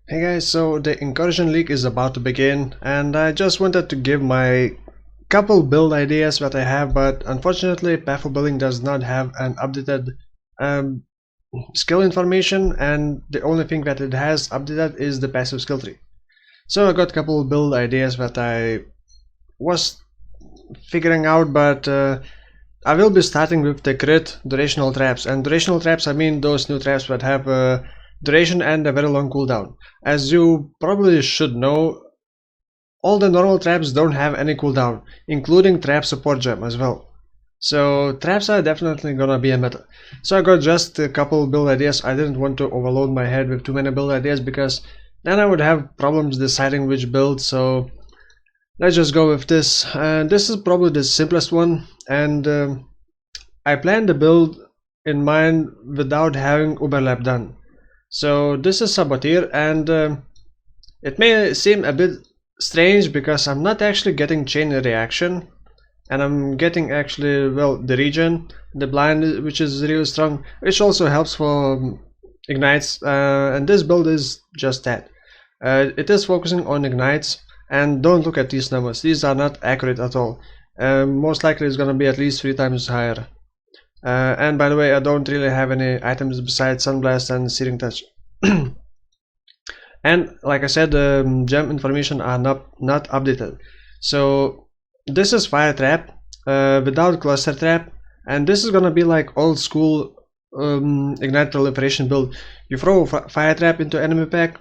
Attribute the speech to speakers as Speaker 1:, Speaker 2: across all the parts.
Speaker 1: Hey guys, so the Incursion league is about to begin, and I just wanted to give my couple build ideas that I have, but unfortunately Pathful Building does not have an updated um, skill information, and the only thing that it has updated is the passive skill tree. So I got a couple build ideas that I was figuring out, but I will be starting with the crit durational traps, and durational traps I mean those new traps that have duration and a very long cooldown. As you probably should know, all the normal traps don't have any cooldown, including trap support gem as well. So traps are definitely gonna be a meta. So I got just a couple build ideas. I didn't want to overload my head with too many build ideas because then I would have problems deciding which build, so let's just go with this. And this is probably the simplest one, and I planned the build in mind without having overlap done. So this is Saboteur, and it may seem a bit strange because I'm not actually getting chain reaction, and I'm getting actually, well, the regen, the blind, which is really strong, which also helps for ignites, and this build is just that. It is focusing on ignites, and don't look at these numbers, these are not accurate at all. Most likely it's gonna be at least 3 times higher. And by the way, I don't really have any items besides Sunblast and Searing Touch. And like I said, the gem information are not updated. So this is Fire Trap without Cluster Trap, and this is gonna be like old school Ignite Proliferation build. You throw a Fire Trap into enemy pack,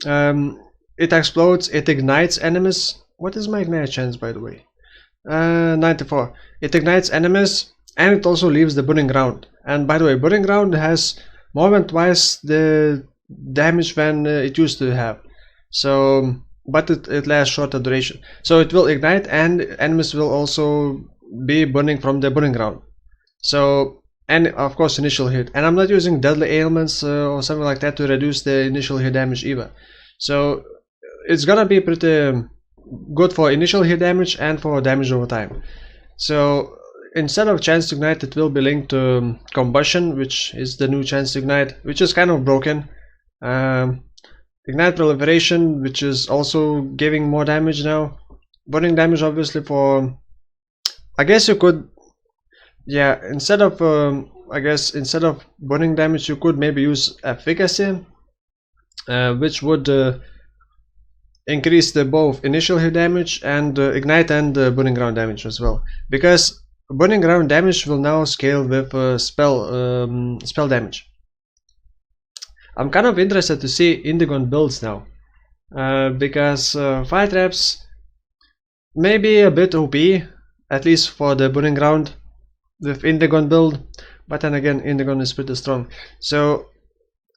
Speaker 1: it explodes, it ignites enemies. What is my ignite chance, by the way? 94. It ignites enemies, and it also leaves the burning ground. And by the way, burning ground has more than twice the damage than it used to have. So, but it lasts shorter duration. So it will ignite, and enemies will also be burning from the burning ground. So, and of course initial hit. And I'm not using deadly ailments or something like that to reduce the initial hit damage either. So it's gonna be pretty good for initial hit damage and for damage over time. So instead of chance to ignite, it will be linked to combustion, which is the new chance to ignite, which is kind of broken. Ignite proliferation, which is also giving more damage now. Burning damage, obviously, for, I guess you could, yeah, instead of I guess instead of burning damage, you could maybe use efficacy, which would increase the both initial hit damage and ignite and burning ground damage as well, because burning ground damage will now scale with spell damage. I'm kind of interested to see Indigon builds now, because fire traps may be a bit OP, at least for the burning ground with Indigon build, but then again Indigon is pretty strong. So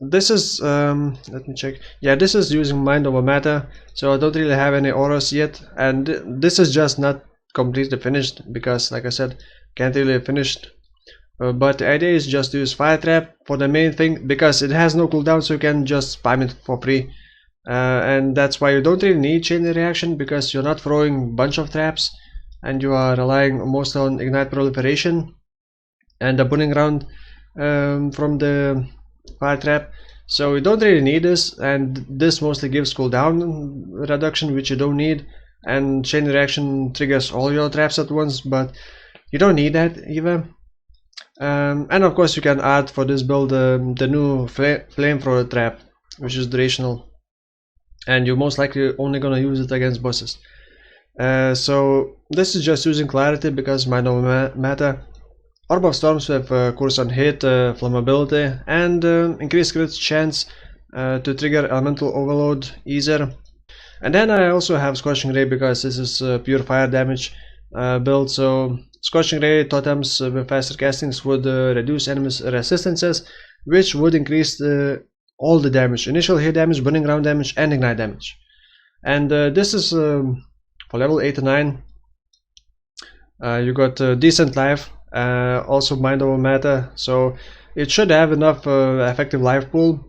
Speaker 1: this is let me check. Yeah, this is using mind over matter, so I don't really have any auras yet, and this is just not completely finished because, like I said, can't really finish. But the idea is just to use fire trap for the main thing, because it has no cooldown, so you can just spam it for free, and that's why you don't really need chain reaction, because you're not throwing a bunch of traps and you are relying mostly on ignite proliferation and the burning ground from the fire trap. So you don't really need this, and this mostly gives cooldown reduction, which you don't need, and chain reaction triggers all your traps at once, but you don't need that either. And of course you can add for this build the new flamethrower trap, which is durational, and you're most likely only gonna use it against bosses. So this is just using clarity because might not matter. Orb of Storms with curse on hit, flammability, and increased crit chance to trigger elemental overload easier. And then I also have Scorching Ray because this is pure fire damage build. So Scorching Ray totems with faster castings would reduce enemies' resistances, which would increase all the damage: initial hit damage, burning ground damage, and ignite damage. And this is for level 89. You got decent life. Also mind over matter, so it should have enough effective life pool.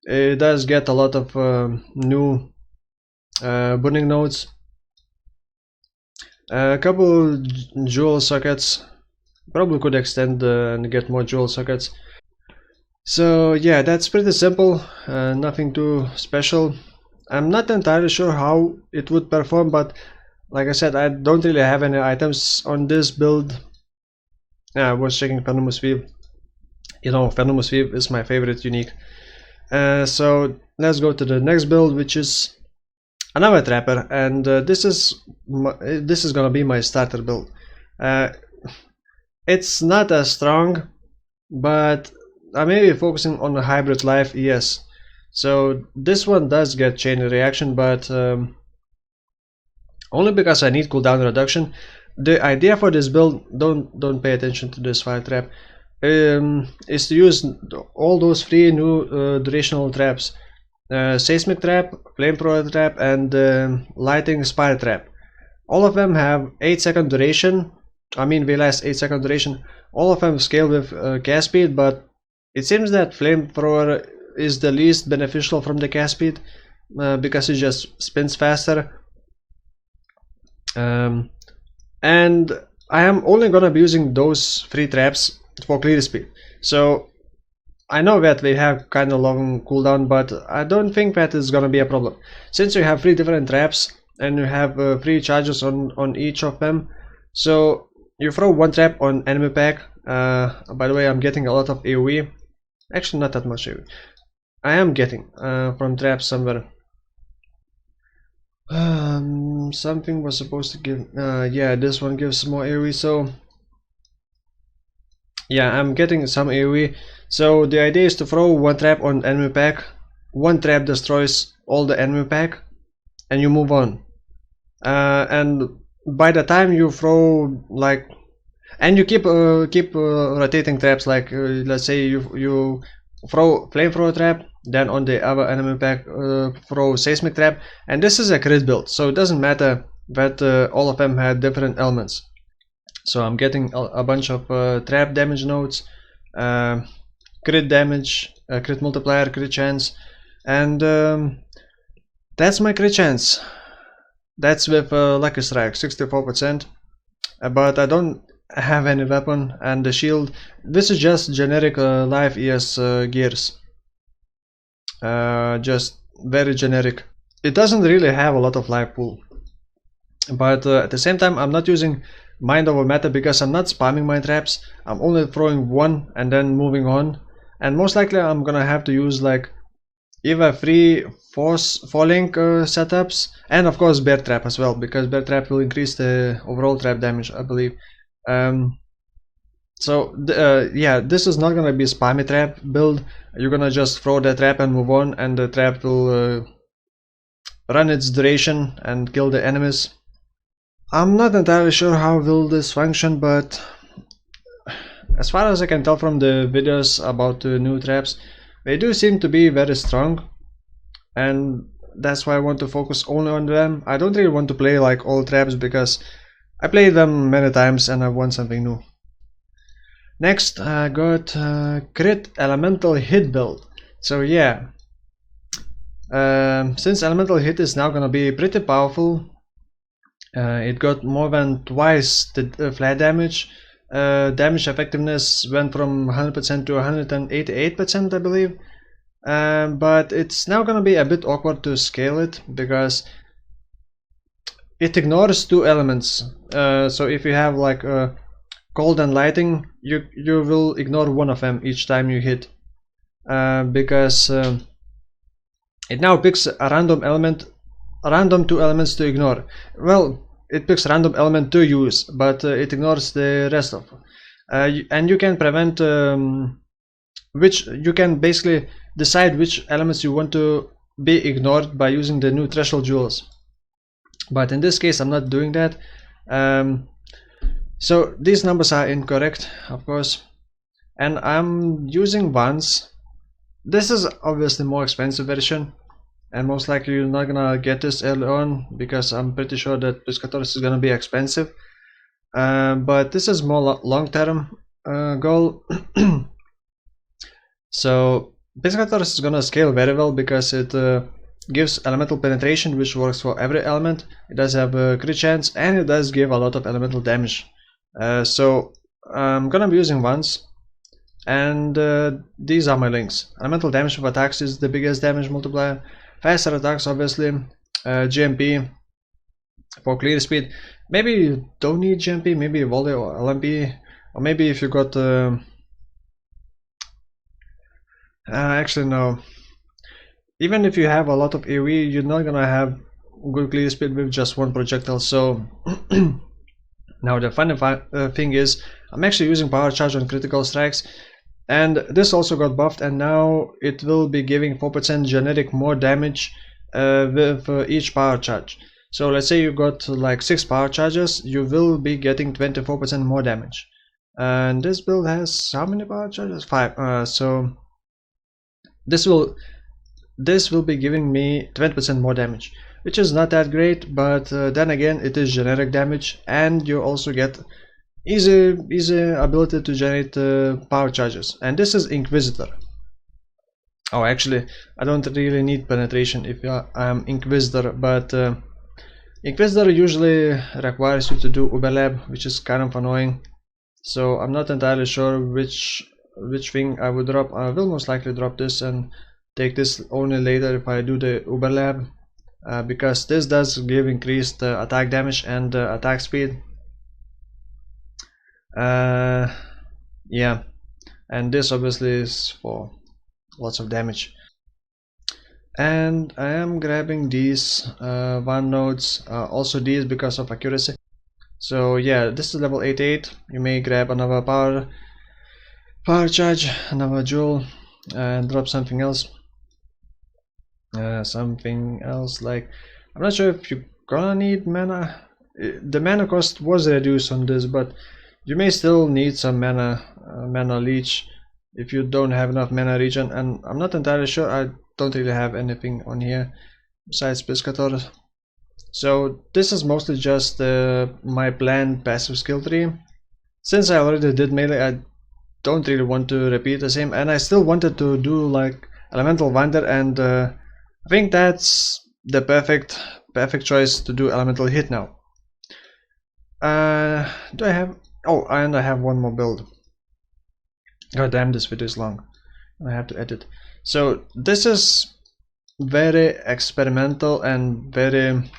Speaker 1: It does get a lot of new burning nodes, a couple jewel sockets, probably could extend and get more jewel sockets. So yeah, that's pretty simple, nothing too special. I'm not entirely sure how it would perform, but like I said, I don't really have any items on this build. Yeah, I was checking Venomous Weave. You know, Venomous Weave is my favorite unique. So let's go to the next build, which is another trapper, and this is gonna be my starter build. It's not as strong, but I may be focusing on a hybrid life, yes. So this one does get chain reaction, but only because I need cooldown reduction. The idea for this build, don't pay attention to this fire trap, is to use all those three new durational traps: seismic trap, flamethrower trap, and lighting spire trap. All of them have 8-second duration. I mean, they last 8-second duration. All of them scale with cast speed, but it seems that flamethrower is the least beneficial from the cast speed because it just spins faster. And I am only gonna be using those 3 traps for clear speed. So I know that they have kind of long cooldown, but I don't think that is gonna be a problem. Since you have 3 different traps and you have 3 charges on each of them, so you throw 1 trap on enemy pack. By the way, I'm getting a lot of AoE. Actually, not that much AoE. I am getting from traps somewhere. Something was supposed to give. Yeah, this one gives more AoE. So yeah, I'm getting some AoE. So the idea is to throw 1 trap on enemy pack. 1 trap destroys all the enemy pack, and you move on. And by the time you throw like, and you keep rotating traps. Like let's say you throw flamethrower trap, then on the other enemy pack throw seismic trap, and this is a crit build, so it doesn't matter that all of them had different elements. So I'm getting a bunch of trap damage nodes, crit damage, crit multiplier, crit chance, and that's my crit chance. That's with Lucky Strike, 64%, but I don't have any weapon, and the shield, this is just generic life ES gears, just very generic. It doesn't really have a lot of life pool, but at the same time I'm not using mind over matter because I'm not spamming my traps. I'm only throwing 1 and then moving on, and most likely I'm gonna have to use like either 3 4-link setups, and of course bear trap as well, because bear trap will increase the overall trap damage, I believe. So yeah, this is not gonna be a spammy trap build. You're gonna just throw the trap and move on, and the trap will run its duration and kill the enemies. I'm not entirely sure how will this function, but as far as I can tell from the videos about the new traps, they do seem to be very strong, and that's why I want to focus only on them. I don't really want to play like all traps because I played them many times and I want something new. Next, I got crit elemental hit build. So yeah, since elemental hit is now gonna be pretty powerful, it got more than twice the flat damage. Damage effectiveness went from 100% to 188%, I believe. But it's now gonna be a bit awkward to scale it because it ignores 2 elements. So if you have like cold and lighting, you will ignore 1 of them each time you hit, because it now picks a random element, random 2 elements to ignore. Well, it picks random element to use, but it ignores the rest of them. And you can prevent which you can basically decide which elements you want to be ignored by using the new threshold jewels. But in this case I'm not doing that. So these numbers are incorrect, of course, and I'm using ones. This is obviously more expensive version, and most likely you're not gonna get this early on because I'm pretty sure that Piscatoris is gonna be expensive. But this is more long-term goal. So Piscatoris is gonna scale very well because it gives elemental penetration, which works for every element. It does have a crit chance, and it does give a lot of elemental damage. So I'm gonna be using ones. and these are my links. Elemental damage of attacks is the biggest damage multiplier. Faster attacks, obviously. GMP for clear speed. Maybe you don't need GMP, maybe volley or LMP, or maybe if you got actually no. Even if you have a lot of AoE, you're not gonna have good clear speed with just one projectile. So now the funny thing is, I'm actually using power charge on critical strikes, and this also got buffed, and now it will be giving 4% generic more damage with each power charge. So let's say you got like 6 power charges, you will be getting 24% more damage. And this build has how many power charges? 5. So this will be giving me 20% more damage, which is not that great, but then again, it is generic damage, and you also get easy ability to generate power charges. And this is Inquisitor. Oh, actually, I don't really need penetration if I'm Inquisitor, but Inquisitor usually requires you to do overlap, which is kind of annoying. So I'm not entirely sure which thing I would drop. I will most likely drop this and take this only later if I do the overlap, because this does give increased attack damage and attack speed. Yeah, and this obviously is for lots of damage. And I am grabbing these one nodes, also these because of accuracy. So yeah, this is level 88. You may grab another power charge, another jewel, and drop something else. Like, I'm not sure if you're gonna need mana. The mana cost was reduced on this, but you may still need some mana leech if you don't have enough mana regen, and I'm not entirely sure. I don't really have anything on here besides Piscator. So this is mostly just my planned passive skill tree. Since I already did melee, I don't really want to repeat the same, and I still wanted to do like Elemental Wander, and I think that's the perfect choice to do Elemental Hit now. Do I have... Oh, and I have one more build. God damn, this video is long. I have to edit. So this is very experimental and very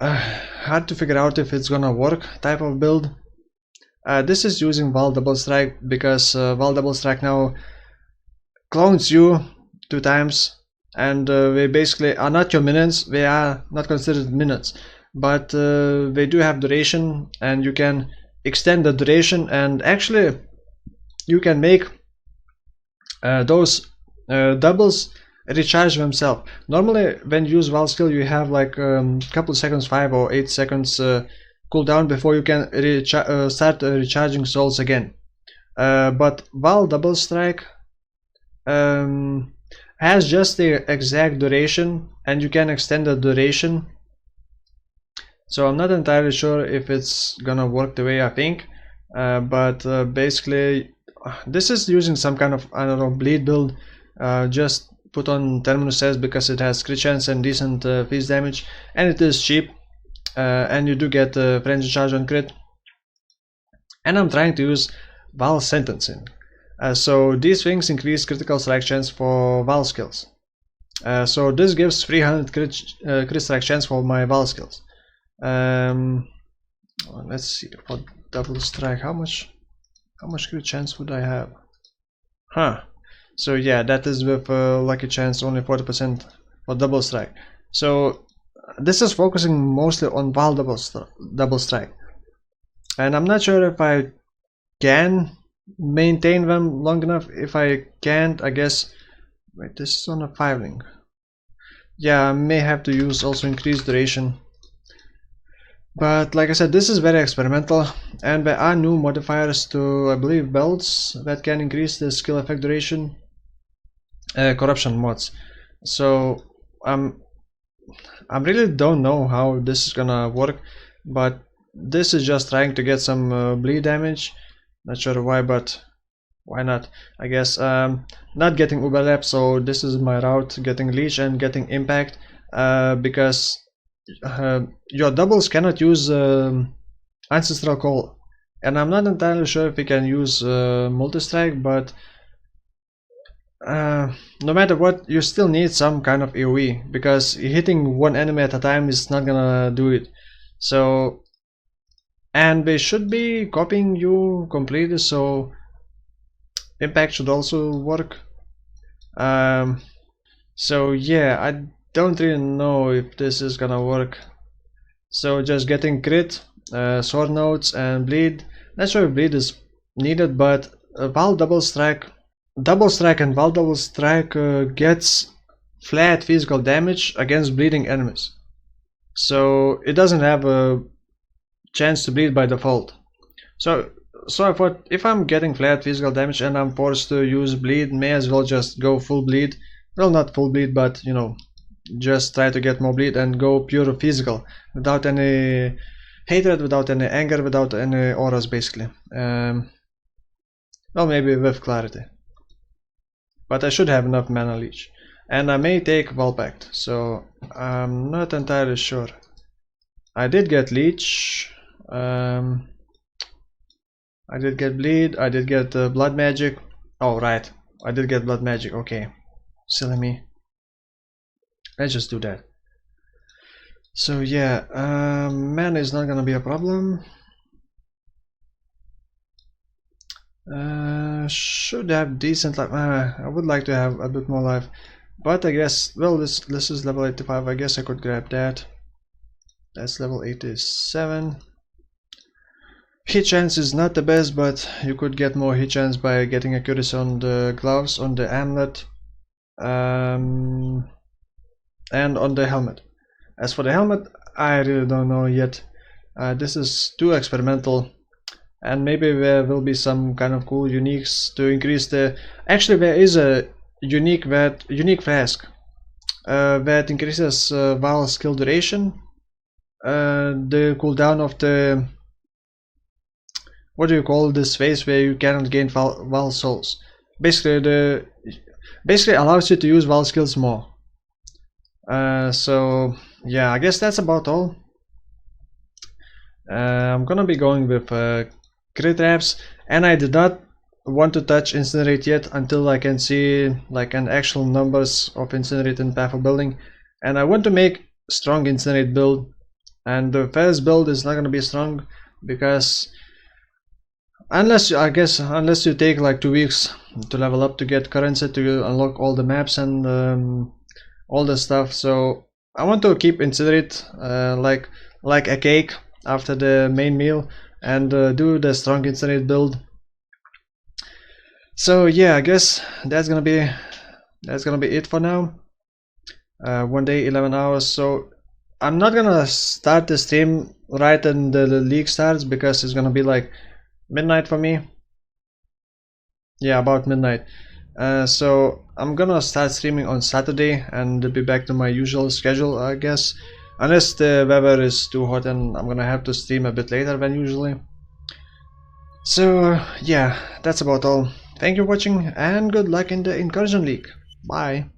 Speaker 1: hard to figure out if it's gonna work type of build. This is using Vaal Double Strike, because Vaal Double Strike now clones you 2 times, and they basically are not your minions. They are not considered minutes, but they do have duration, and you can extend the duration, and actually you can make those doubles recharge themselves. Normally when you use Vaal skill, you have like couple seconds, 5 or 8 seconds cooldown before you can start recharging souls again. But Vaal Double Strike has just the exact duration, and you can extend the duration. So I'm not entirely sure if it's gonna work the way I think, but basically this is using some kind of, I don't know, bleed build. Just put on Terminus S because it has crit chance and decent freeze damage, and it is cheap, and you do get frenzy charge on crit. And I'm trying to use Vaal Sentencing. So these things increase critical strike chance for Vaal skills. So this gives 300 crit strike chance for my Vaal skills. Let's see, for double strike, how much crit chance would I have? So yeah, that is with lucky chance only 40% for double strike. So this is focusing mostly on Vaal double strike, and I'm not sure if I can maintain them long enough. If I can't, I guess, wait, this is on a 5 link. Yeah, I may have to use also increased duration. But like I said, this is very experimental, and there are new modifiers to, I believe, belts that can increase the skill effect duration. Corruption mods. So I really don't know how this is gonna work, but this is just trying to get some bleed damage. Not sure why, but why not? I guess not getting overlap, so this is my route, getting leech and getting impact, because your doubles cannot use ancestral call. And I'm not entirely sure if we can use multi-strike, but no matter what, you still need some kind of AoE, because hitting one enemy at a time is not gonna do it. So, and they should be copying you completely, so impact should also work. So yeah, I don't really know if this is gonna work. So just getting crit, sword notes and bleed. Not sure if bleed is needed, but Vaal Double Strike and Vaal Double Strike gets flat physical damage against bleeding enemies. So it doesn't have a chance to bleed by default. So I thought, if I'm getting flat physical damage and I'm forced to use bleed, may as well just go full bleed. Well, not full bleed, but you know, just try to get more bleed and go pure physical, without any hatred, without any anger, without any auras, basically. Well, maybe with clarity. But I should have enough mana leech. And I may take Vaal Pact, so I'm not entirely sure. I did get leech. I did get bleed. I did get blood magic. Oh right, I did get blood magic. Okay, silly me. Let's just do that. So yeah, mana is not gonna be a problem. Should have decent life. I would like to have a bit more life, but I guess, well, this is level 85. I guess I could grab that. That's level 87. Hit chance is not the best, but you could get more hit chance by getting accuracy on the gloves, on the amulet, and on the helmet. As for the helmet, I really don't know yet. This is too experimental, and maybe there will be some kind of cool uniques to increase the. Actually, there is a unique flask that increases Vaal skill duration, the cooldown of the. What do you call this phase where you cannot gain Vaal souls? Basically, allows you to use Vaal skills more. So yeah, I guess that's about all. I'm gonna be going with crit traps, and I did not want to touch incinerate yet until I can see like an actual numbers of incinerate in Path of Building, and I want to make strong incinerate build, and the first build is not gonna be strong because unless you take like 2 weeks to level up to get currency to unlock all the maps and all the stuff. So I want to keep incinerate like a cake after the main meal, and do the strong incinerate build. So yeah, I guess that's gonna be it for now. 1 day 11 hours. So I'm not gonna start the stream right when the league starts, because it's gonna be like midnight for me. Yeah, about midnight. So I'm gonna start streaming on Saturday and be back to my usual schedule, I guess, unless the weather is too hot and I'm gonna have to stream a bit later than usually. So yeah, that's about all. Thank you for watching, and good luck in the Incursion League. Bye.